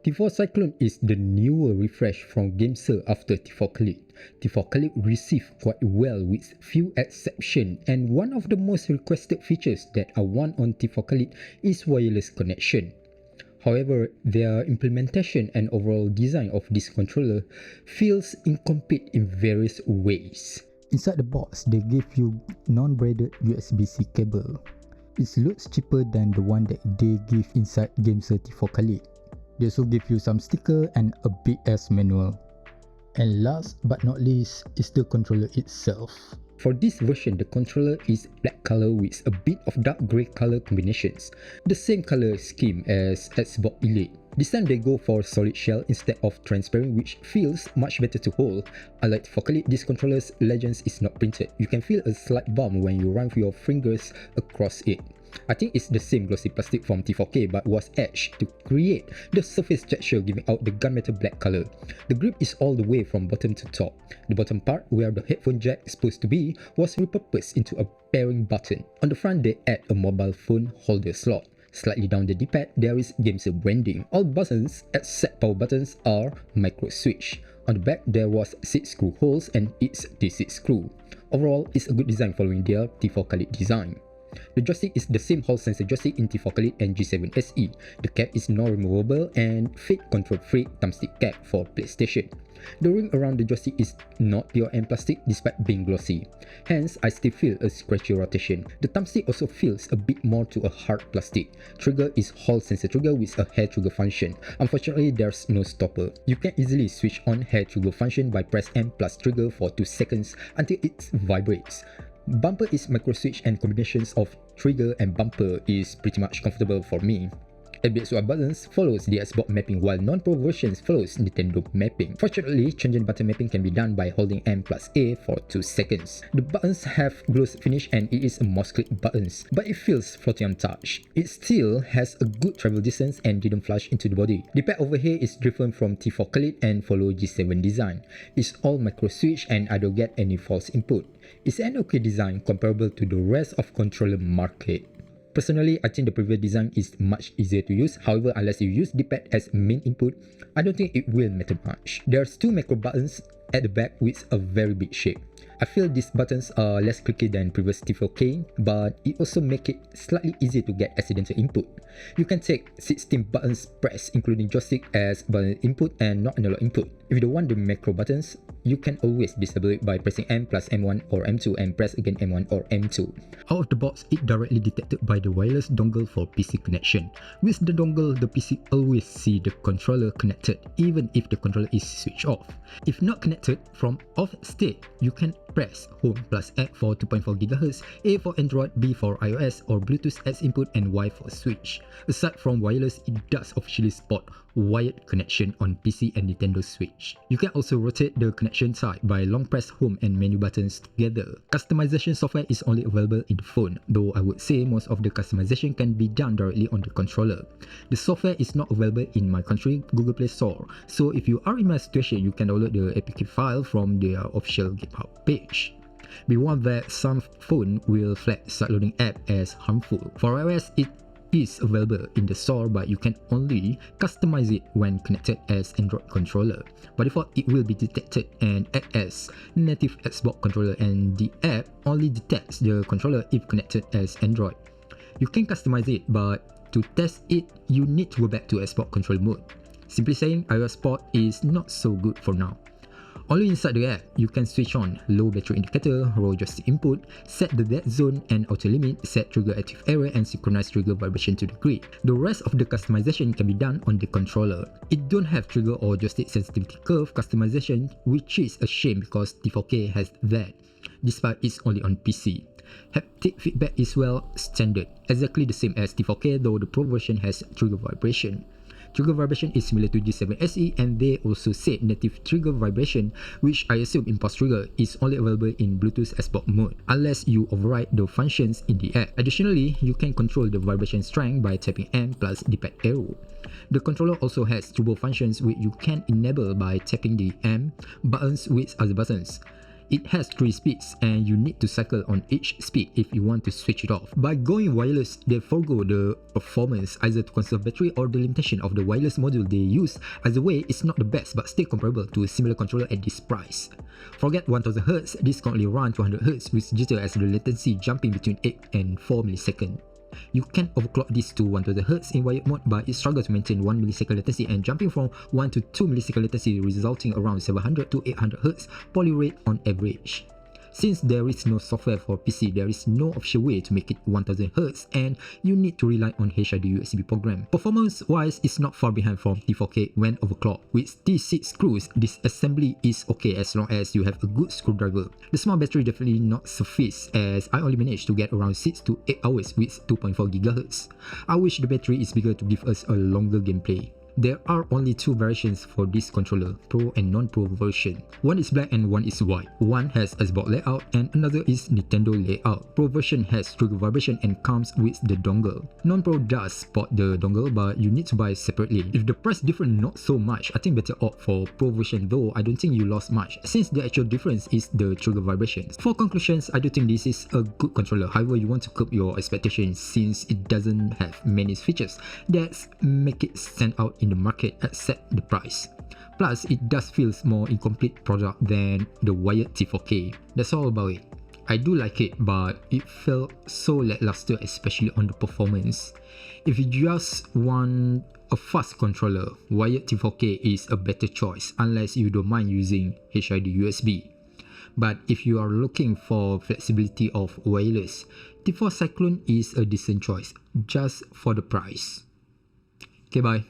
T4 Cyclone is the newer refresh from GameSir after T4 Kaleid. T4 Kaleid received quite well with few exceptions, and one of the most requested features that I want on T4 Kaleid is wireless connection. However, their implementation and overall design of this controller feels incomplete in various ways. Inside the box, they give you non-braided USB-C cable. It looks cheaper than the one that they give inside GameSir T4 Kaleid. They also give you some sticker and a big ass manual. And last but not least is the controller itself. For this version, the controller is black color with a bit of dark grey color combinations, the same color scheme as Xbox Elite. This time they go for solid shell instead of transparent, which feels much better to hold. Unlike for Kaleid, this controller's legends is not printed. You can feel a slight bump when you run your fingers across it. I think it's the same glossy plastic from T4K but was etched to create the surface texture, giving out the gunmetal black color. The grip is all the way from bottom to top. The bottom part, where the headphone jack is supposed to be, was repurposed into a pairing button. On the front, they add a mobile phone holder slot. Slightly down the D-pad, there is GameSir branding. All buttons except power buttons are micro switch. On the back, there was 6 screw holes and its D6 screw. Overall, it's a good design following their T4 Kaleid design. The joystick is the same Hall sensor joystick in T4 Kaleid and G7 SE. The cap is non-removable and fit control-free thumbstick cap for PlayStation. The ring around the joystick is not pure M plastic despite being glossy. Hence, I still feel a scratchy rotation. The thumbstick also feels a bit more to a hard plastic. Trigger is Hall sensor trigger with a hair trigger function. Unfortunately, there's no stopper. You can easily switch on hair trigger function by press M plus trigger for 2 seconds until it vibrates. Bumper is micro switch and combinations of trigger and bumper is pretty much comfortable for me. ABS swap buttons follows the Xbox mapping while non-pro versions follows Nintendo mapping. Fortunately, changing button mapping can be done by holding M plus A for 2 seconds. The buttons have gloss finish and it is a mouse click buttons, but it feels floaty on touch. It still has a good travel distance and didn't flush into the body. The pad over here is different from T4 Kaleid and follow G7 design. It's all micro switch and I don't get any false input. It's an okay design comparable to the rest of controller market. Personally, I think the previous design is much easier to use. However, unless you use the pad as main input, I don't think it will matter much. There's 2 macro buttons at the back with a very big shape. I feel these buttons are less clicky than previous T4K, but it also makes it slightly easier to get accidental input. You can take 16 buttons pressed including joystick as button input and not analog input. If you don't want the macro buttons, you can always disable it by pressing M plus M1 or M2 and press again M1 or M2. Out of the box, it directly detected by the wireless dongle for PC connection. With the dongle, the PC always see the controller connected even if the controller is switched off. If not connected from off state, you can press Home plus X for 2.4 GHz, A for Android, B for iOS, or Bluetooth X input and Y for switch. Aside from wireless, it does officially support wired connection on PC and Nintendo Switch. You can also rotate the connection side by long press home and menu buttons together. Customization software is only available in the phone, though I would say most of the customization can be done directly on the controller. The software is not available in my country Google Play Store, so if you are in my situation, you can download the APK file from their official GitHub page. Be warned that some phone will flag start loading app as harmful. For iOS, it is available in the store, but you can only customize it when connected as Android controller. By default, it will be detected and act as native Xbox controller, and the app only detects the controller if connected as Android. You can customize it, but to test it, you need to go back to Xbox controller mode. Simply saying, iOS port is not so good for now. Only inside the app, you can switch on low battery indicator, raw joystick input, set the dead zone and auto limit, set trigger active area and synchronize trigger vibration to the grid. The rest of the customization can be done on the controller. It don't have trigger or joystick sensitivity curve customization, which is a shame because T4K has that, despite it's only on PC. Haptic feedback is well standard, exactly the same as T4K, though the Pro version has trigger vibration. Trigger vibration is similar to G7 SE, and they also said native trigger vibration, which I assume impulse trigger is only available in Bluetooth Xbox mode, unless you override the functions in the app. Additionally, you can control the vibration strength by tapping M plus D-pad arrow. The controller also has turbo functions which you can enable by tapping the M buttons with other buttons. It has 3 speeds and you need to cycle on each speed if you want to switch it off. By going wireless, they forgo the performance either to conserve battery or the limitation of the wireless module they use. Either way, it's not the best but still comparable to a similar controller at this price. Forget 1000Hz, this currently runs 200Hz with jitter as the latency jumping between 8 and 4 milliseconds. You can overclock this to 1000Hz in wired mode, but it struggles to maintain 1 millisecond latency and jumping from 1 to 2 millisecond latency, resulting around 700 to 800Hz poly rate on average. Since there is no software for PC, there is no official way to make it 1000Hz and you need to rely on HID USB program. Performance wise, it's not far behind from T4K when overclocked. With T6 screws, this assembly is okay as long as you have a good screwdriver. The small battery definitely not suffice as I only managed to get around 6 to 8 hours with 2.4 GHz. I wish the battery is bigger to give us a longer gameplay. There are only 2 variations for this controller, Pro and non-Pro version. One is black and one is white. One has Xbox layout and another is Nintendo layout. Pro version has trigger vibration and comes with the dongle. Non-Pro does support the dongle but you need to buy separately. If the price different not so much, I think better opt for Pro version, though I don't think you lost much since the actual difference is the trigger vibrations. For conclusions, I do think this is a good controller. However, you want to curb your expectations since it doesn't have many features that make it stand out in the market except the price. Plus, it does feel more incomplete product than the wired T4K. That's all about it. I do like it, but it felt so lackluster, especially on the performance. If you just want a fast controller, wired T4K is a better choice unless you don't mind using HID USB. But if you are looking for flexibility of wireless, T4 Cyclone is a decent choice just for the price. Okay, bye.